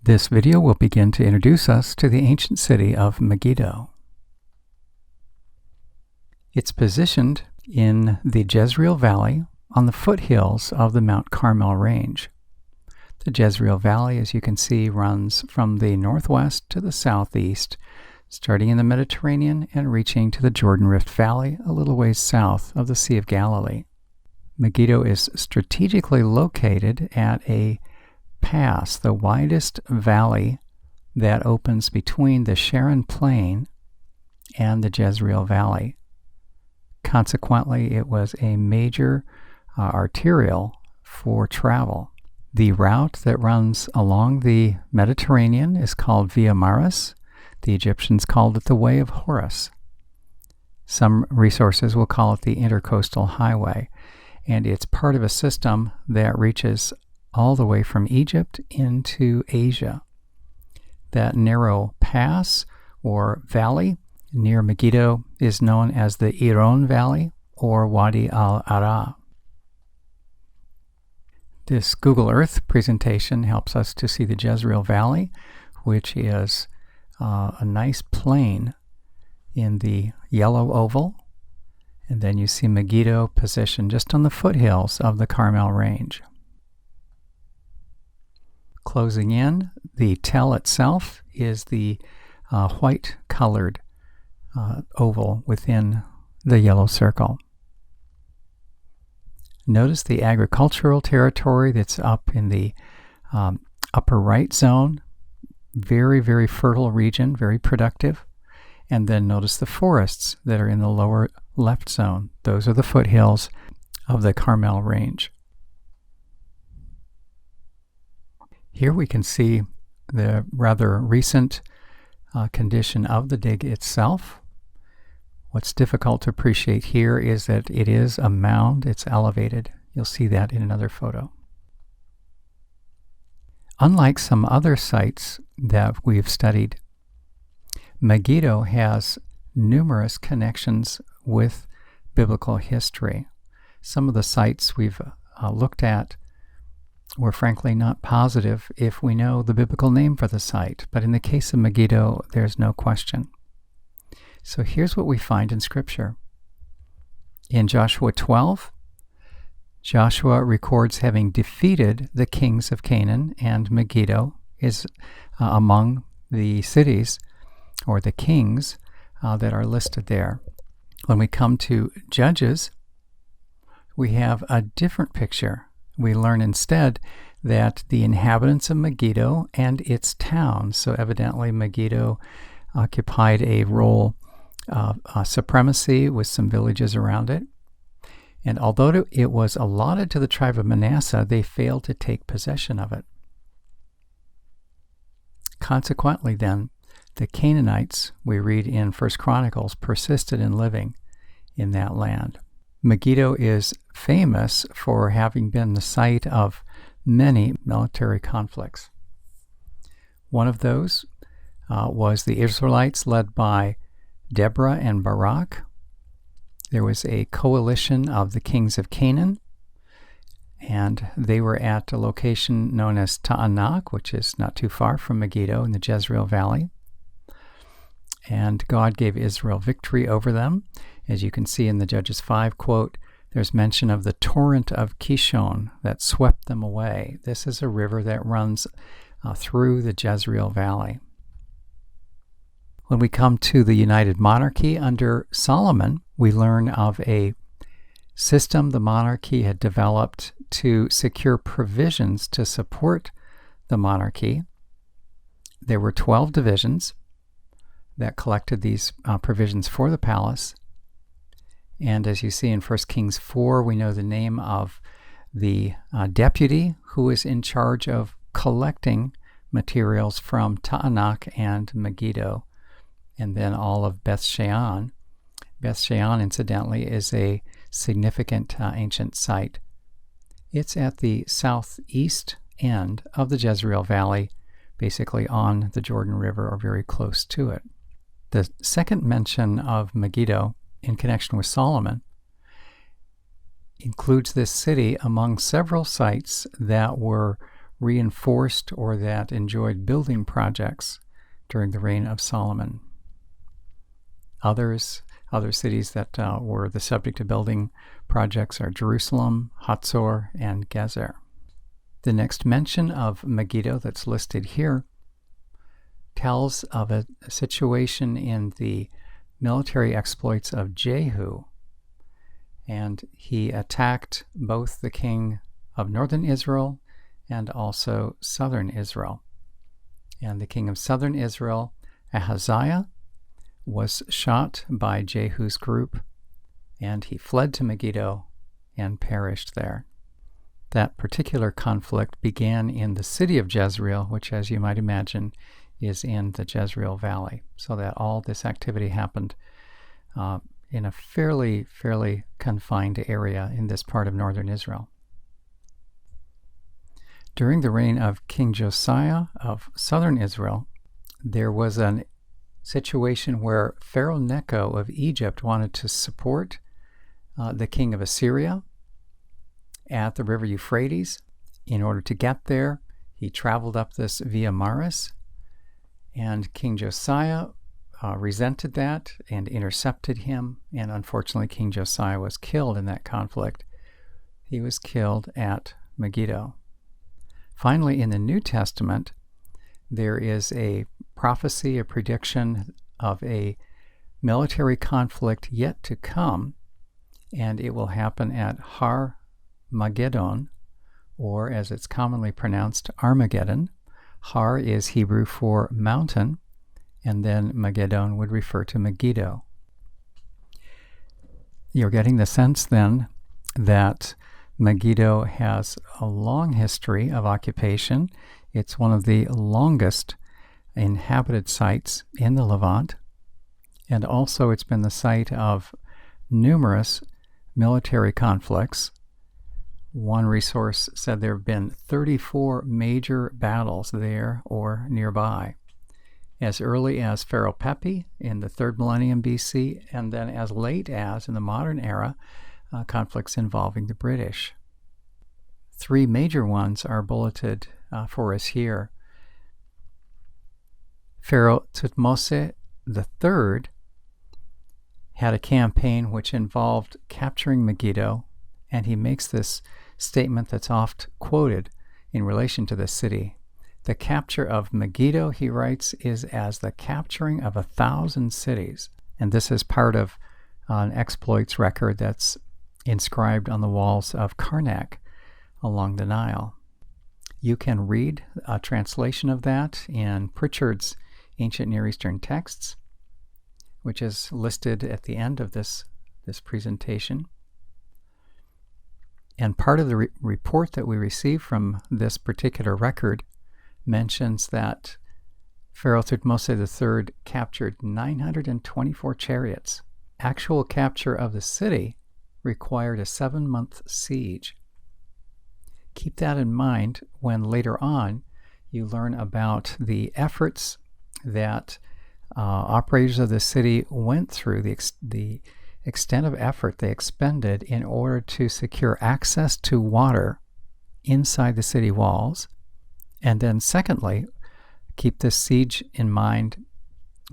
This video will begin to introduce us to the ancient city of Megiddo. It's positioned in the Jezreel Valley on the foothills of the Mount Carmel range. The Jezreel Valley, as you can see, runs from the northwest to the southeast, starting in the Mediterranean and reaching to the Jordan Rift Valley a little ways south of the Sea of Galilee. Megiddo is strategically located at a pass, the widest valley that opens between the Sharon Plain and the Jezreel Valley. Consequently, it was a major arterial for travel. The route that runs along the Mediterranean is called Via Maris. The Egyptians called it the Way of Horus. Some resources will call it the Intercoastal Highway, and it's part of a system that reaches all the way from Egypt into Asia. That narrow pass or valley near Megiddo is known as the Iron Valley or Wadi al-Ara. This Google Earth presentation helps us to see the Jezreel Valley, which is a nice plain in the yellow oval, and then you see Megiddo positioned just on the foothills of the Carmel range. Closing in, the tell itself is the white-colored oval within the yellow circle. Notice the agricultural territory that's up in the upper right zone. Very, very fertile region, very productive. And then notice the forests that are in the lower left zone. Those are the foothills of the Carmel range. Here we can see the rather recent condition of the dig itself. What's difficult to appreciate here is that it is a mound. It's elevated. You'll see that in another photo. Unlike some other sites that we've studied, Megiddo has numerous connections with biblical history. Some of the sites we've looked at we're frankly not positive if we know the biblical name for the site, but in the case of Megiddo, there's no question. So here's what we find in Scripture. In Joshua 12, Joshua records having defeated the kings of Canaan, and Megiddo is among the cities or the kings that are listed there. When we come to Judges, we have a different picture. We learn instead that the inhabitants of Megiddo and its town, so evidently Megiddo occupied a role of supremacy with some villages around it. And although it was allotted to the tribe of Manasseh, they failed to take possession of it. Consequently then, the Canaanites, we read in 1 Chronicles, persisted in living in that land. Megiddo is famous for having been the site of many military conflicts. One of those was the Israelites led by Deborah and Barak. There was a coalition of the kings of Canaan, and they were at a location known as Ta'anak, which is not too far from Megiddo in the Jezreel Valley. And God gave Israel victory over them. As you can see in the Judges 5 quote, there's mention of the torrent of Kishon that swept them away. This is a river that runs through the Jezreel Valley. When we come to the United Monarchy under Solomon, we learn of a system the monarchy had developed to secure provisions to support the monarchy. There were 12 divisions that collected these provisions for the palace. And as you see in 1 Kings 4, we know the name of the deputy who is in charge of collecting materials from Ta'anak and Megiddo, and then all of Beth Shean. Beth Shean, incidentally, is a significant ancient site. It's at the southeast end of the Jezreel Valley, basically on the Jordan River or very close to it. The second mention of Megiddo in connection with Solomon includes this city among several sites that were reinforced or that enjoyed building projects during the reign of Solomon. Other cities that were the subject of building projects are Jerusalem, Hatzor, and Gezer. The next mention of Megiddo that's listed here tells of a situation in the military exploits of Jehu, and he attacked both the king of northern Israel and also southern Israel. And the king of southern Israel, Ahaziah, was shot by Jehu's group, and he fled to Megiddo and perished there. That particular conflict began in the city of Jezreel, which, as you might imagine, is in the Jezreel Valley, so that all this activity happened in a fairly confined area in this part of northern Israel. During the reign of King Josiah of southern Israel, there was a situation where Pharaoh Necho of Egypt wanted to support the king of Assyria at the river Euphrates. In order to get there, he traveled up this Via Maris, and King Josiah resented that and intercepted him, and unfortunately King Josiah was killed in that conflict. He was killed at Megiddo. Finally, in the New Testament, there is a prophecy, a prediction of a military conflict yet to come, and it will happen at Har Magedon, or as it's commonly pronounced, Armageddon. Har is Hebrew for mountain, and then Magedon would refer to Megiddo. You're getting the sense then that Megiddo has a long history of occupation. It's one of the longest inhabited sites in the Levant, and also it's been the site of numerous military conflicts. One resource said there have been 34 major battles there or nearby, as early as Pharaoh Pepi in the 3rd millennium BC, and then as late as in the modern era, conflicts involving the British. 3 major ones are bulleted for us here. Pharaoh Thutmose III had a campaign which involved capturing Megiddo, and he makes this statement that's oft quoted in relation to this city. The capture of Megiddo, he writes, is as the capturing of 1,000 cities. And this is part of an exploits record that's inscribed on the walls of Karnak along the Nile. You can read a translation of that in Pritchard's Ancient Near Eastern Texts, which is listed at the end of this presentation. And part of the report that we receive from this particular record mentions that Pharaoh Thutmose III captured 924 chariots. Actual capture of the city required a 7-month siege. Keep that in mind when later on you learn about the efforts that operators of the city went through, the extent of effort they expended in order to secure access to water inside the city walls. And then secondly, keep this siege in mind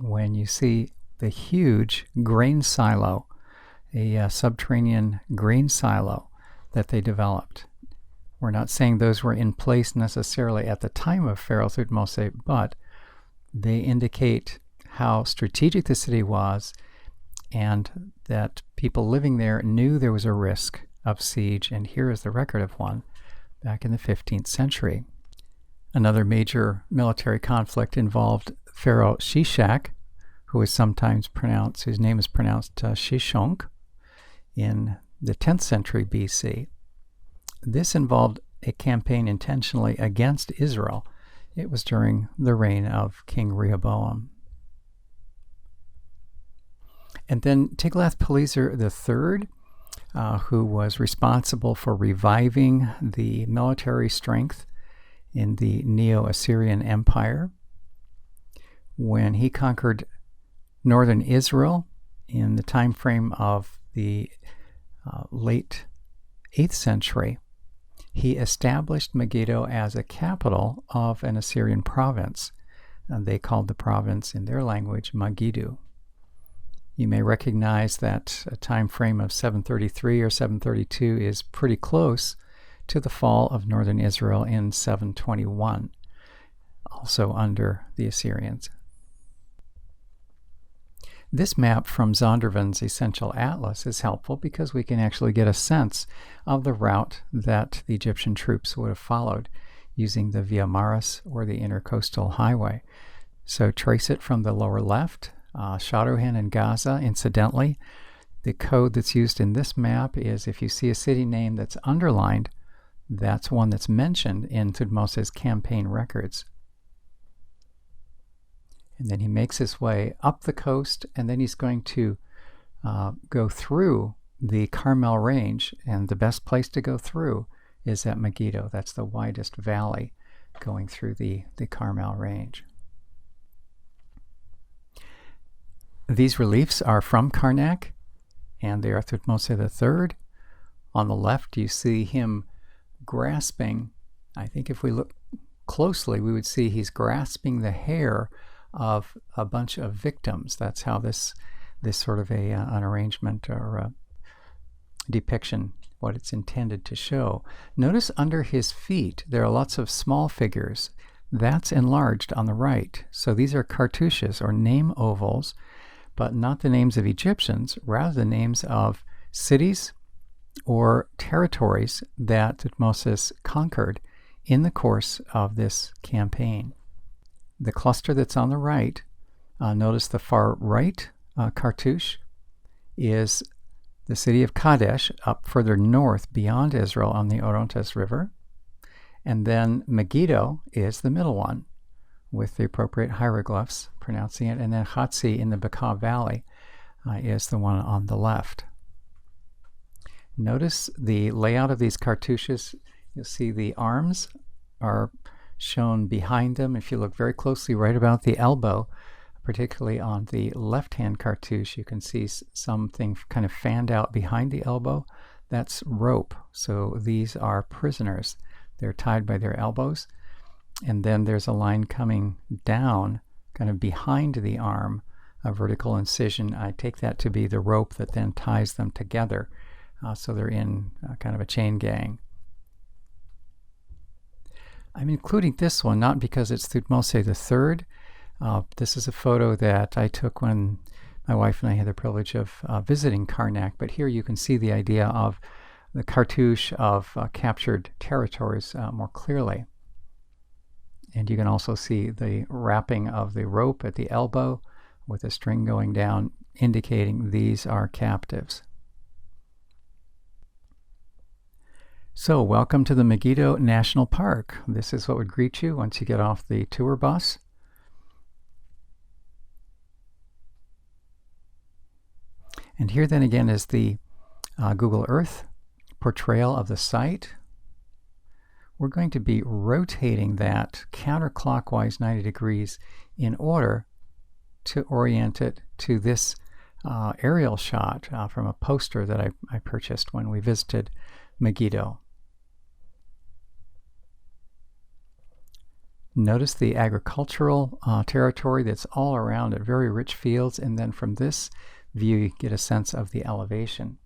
when you see the huge grain silo, a subterranean grain silo that they developed. We're not saying those were in place necessarily at the time of Pharaoh Thutmose, but they indicate how strategic the city was and that people living there knew there was a risk of siege, and here is the record of one back in the 15th century. Another major military conflict involved Pharaoh Shishak, whose name is pronounced Shishonk, in the 10th century BC. This involved a campaign intentionally against Israel. It was during the reign of King Rehoboam. And then Tiglath-Pileser III, who was responsible for reviving the military strength in the Neo-Assyrian Empire, when he conquered northern Israel in the time frame of the late 8th century, he established Megiddo as a capital of an Assyrian province. And they called the province in their language Megiddo. You may recognize that a time frame of 733 or 732 is pretty close to the fall of northern Israel in 721, also under the Assyrians. This map from Zondervan's Essential Atlas is helpful because we can actually get a sense of the route that the Egyptian troops would have followed using the Via Maris or the Intercoastal Highway. So trace it from the lower left, Shadowhin in Gaza. Incidentally, the code that's used in this map is if you see a city name that's underlined, that's one that's mentioned in Thutmose's campaign records. And then he makes his way up the coast, and then he's going to go through the Carmel Range, and the best place to go through is at Megiddo. That's the widest valley going through the Carmel Range. These reliefs are from Karnak, and they are Thutmose III. On the left, you see him grasping, I think if we look closely, we would see he's grasping the hair of a bunch of victims. That's how this sort of an arrangement or a depiction, what it's intended to show. Notice under his feet, there are lots of small figures. That's enlarged on the right. So these are cartouches or name ovals, but not the names of Egyptians, rather the names of cities or territories that Thutmose conquered in the course of this campaign. The cluster that's on the right, notice the far right cartouche is the city of Kadesh, up further north beyond Israel on the Orontes River. And then Megiddo is the middle one, with the appropriate hieroglyphs pronouncing it. And then Hatzi in the Bekaa Valley is the one on the left. Notice the layout of these cartouches. You'll see the arms are shown behind them. If you look very closely right about the elbow, particularly on the left-hand cartouche, you can see something kind of fanned out behind the elbow. That's rope. So these are prisoners. They're tied by their elbows. And then there's a line coming down kind of behind the arm, a vertical incision. I take that to be the rope that then ties them together. So they're in kind of a chain gang. I'm including this one not because it's Thutmose III. This is a photo that I took when my wife and I had the privilege of visiting Karnak, but here you can see the idea of the cartouche of captured territories more clearly. And you can also see the wrapping of the rope at the elbow with a string going down, indicating these are captives. So, welcome to the Megiddo National Park. This is what would greet you once you get off the tour bus. And here then again is the Google Earth portrayal of the site. We're going to be rotating that counterclockwise 90 degrees in order to orient it to this aerial shot from a poster that I purchased when we visited Megiddo. Notice the agricultural territory that's all around it, very rich fields, and then from this view you get a sense of the elevation.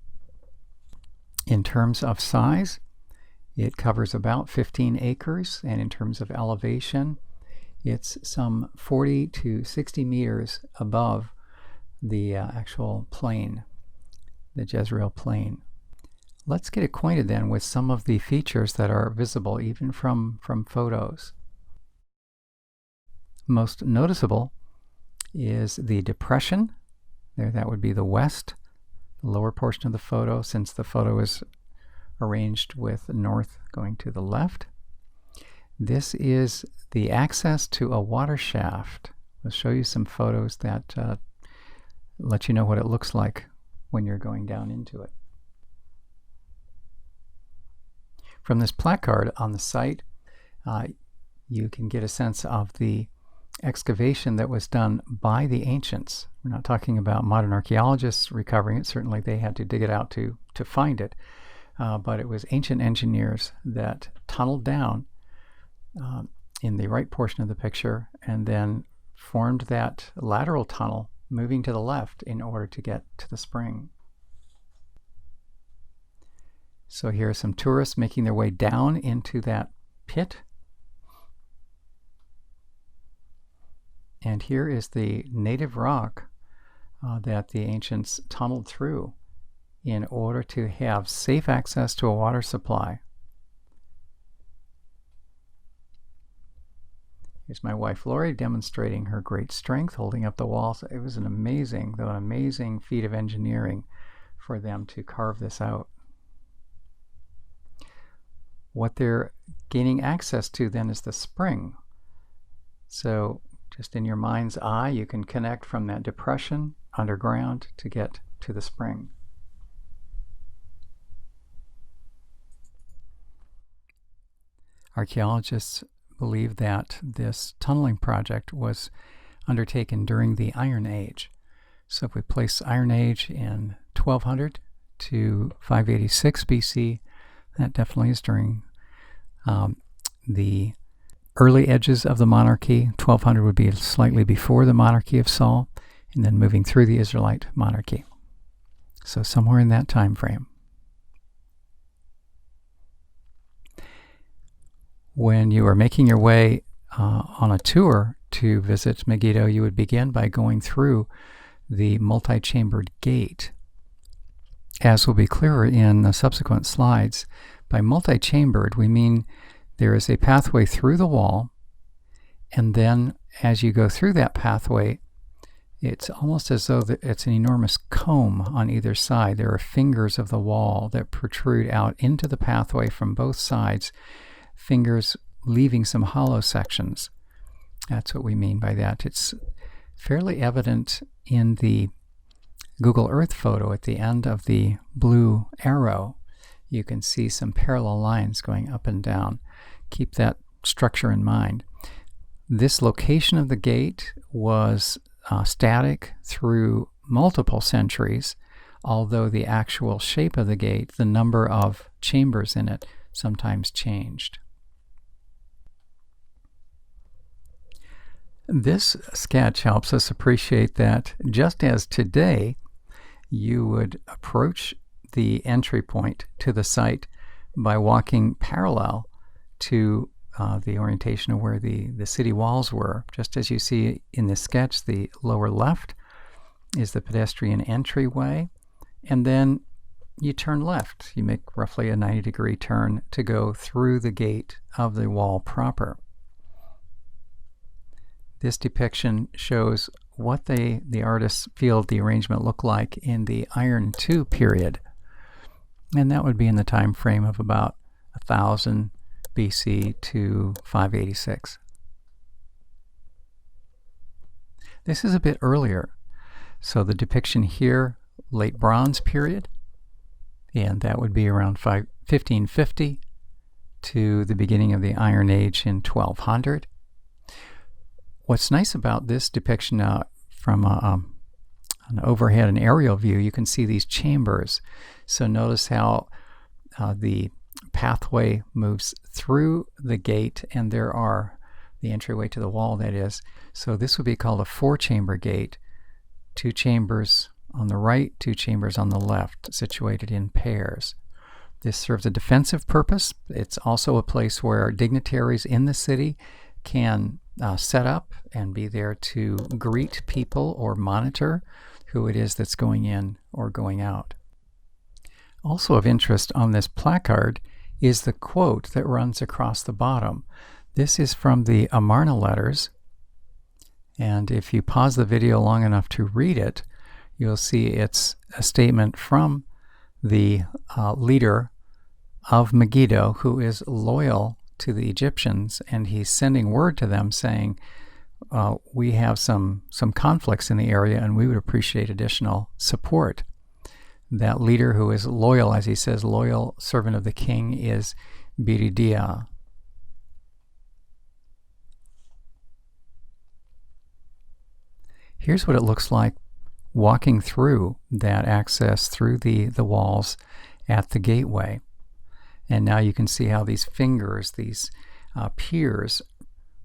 In terms of size, it covers about 15 acres, and in terms of elevation, it's some 40 to 60 meters above the actual plain, the Jezreel Plain. Let's get acquainted then with some of the features that are visible even from photos. Most noticeable is the depression. There, that would be the west, the lower portion of the photo, since the photo is arranged with north going to the left. This is the access to a water shaft. I'll show you some photos that let you know what it looks like when you're going down into it. From this placard on the site, you can get a sense of the excavation that was done by the ancients. We're not talking about modern archaeologists recovering it. Certainly they had to dig it out to find it. but it was ancient engineers that tunneled down in the right portion of the picture and then formed that lateral tunnel moving to the left in order to get to the spring. So here are some tourists making their way down into that pit. And here is the native rock that the ancients tunneled through in order to have safe access to a water supply. Here's my wife Lori demonstrating her great strength holding up the walls. It was an amazing feat of engineering for them to carve this out. What they're gaining access to then is the spring. So just in your mind's eye, you can connect from that depression underground to get to the spring. Archaeologists believe that this tunneling project was undertaken during the Iron Age. So if we place Iron Age in 1200 to 586 BC, that definitely is during the early edges of the monarchy. 1200 would be slightly before the monarchy of Saul, and then moving through the Israelite monarchy. So somewhere in that time frame. When you are making your way on a tour to visit Megiddo, you would begin by going through the multi-chambered gate. As will be clearer in the subsequent slides, by multi-chambered we mean there is a pathway through the wall, and then as you go through that pathway, it's almost as though it's an enormous comb on either side. There are fingers of the wall that protrude out into the pathway from both sides, fingers leaving some hollow sections. That's what we mean by that. It's fairly evident in the Google Earth photo at the end of the blue arrow. You can see some parallel lines going up and down. Keep that structure in mind. This location of the gate was static through multiple centuries, although the actual shape of the gate, the number of chambers in it, sometimes changed. This sketch helps us appreciate that just as today you would approach the entry point to the site by walking parallel to the orientation of where the city walls were. Just as you see in this sketch, the lower left is the pedestrian entryway, and then you turn left. You make roughly a 90-degree turn to go through the gate of the wall proper. This depiction shows what the artists feel the arrangement looked like in the Iron II period. And that would be in the time frame of about 1000 BC to 586. This is a bit earlier. So the depiction here, late Bronze period, and that would be around 1550 to the beginning of the Iron Age in 1200. What's nice about this depiction from an overhead and aerial view, you can see these chambers. So notice how the pathway moves through the gate, and there are the entryway to the wall, that is. So this would be called a four-chamber gate. 2 chambers on the right, 2 chambers on the left, situated in pairs. This serves a defensive purpose. It's also a place where dignitaries in the city can set up and be there to greet people or monitor who it is that's going in or going out. Also of interest on this placard is the quote that runs across the bottom. This is from the Amarna letters, and if you pause the video long enough to read it, you'll see it's a statement from the leader of Megiddo, who is loyal to the Egyptians, and he's sending word to them saying, we have some conflicts in the area and we would appreciate additional support. That leader, who is loyal, as he says, loyal servant of the king, is Megiddo A. Here's what it looks like walking through that access through the walls at the gateway. And now you can see how these fingers, these piers,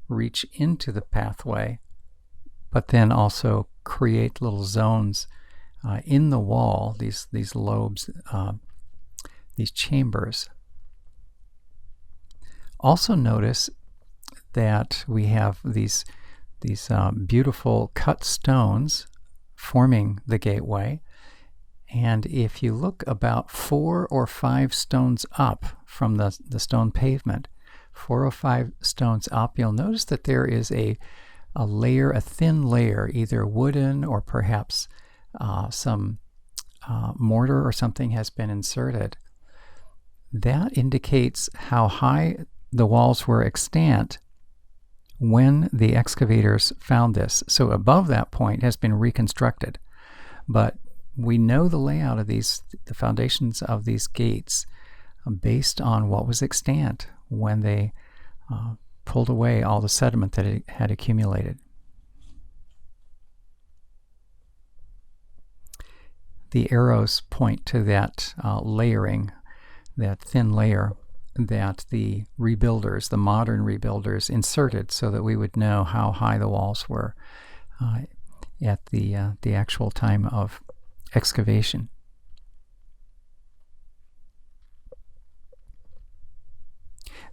reach into the pathway, but then also create little zones in the wall, these lobes, these chambers. Also notice that we have these beautiful cut stones forming the gateway. And if you look about 4 or 5 stones up from the stone pavement, 4 or 5 stones up, you'll notice that there is a layer, a thin layer, either wooden or perhaps some mortar or something has been inserted. That indicates how high the walls were extant when the excavators found this. So above that point has been reconstructed. But we know the layout of the foundations of these gates based on what was extant when they pulled away all the sediment that it had accumulated. The arrows point to that layering, that thin layer that the rebuilders, the modern rebuilders, inserted so that we would know how high the walls were at the actual time of excavation.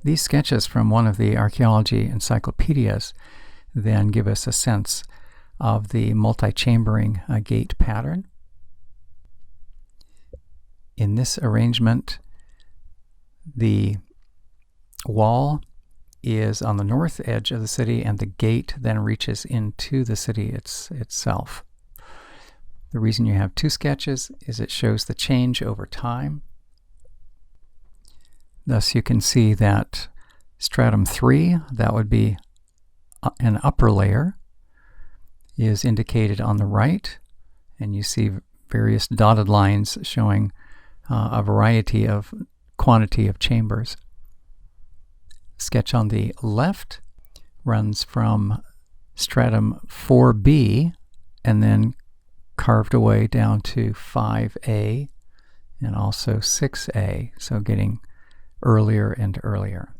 These sketches from one of the archaeology encyclopedias then give us a sense of the multi-chambering gate pattern. In this arrangement, the wall is on the north edge of the city, and the gate then reaches into the city itself. The reason you have 2 sketches is it shows the change over time. Thus you can see that stratum 3, that would be an upper layer, is indicated on the right, and you see various dotted lines showing a variety of quantity of chambers. Sketch on the left runs from stratum 4B and then carved away down to 5A and also 6A, so getting earlier and earlier.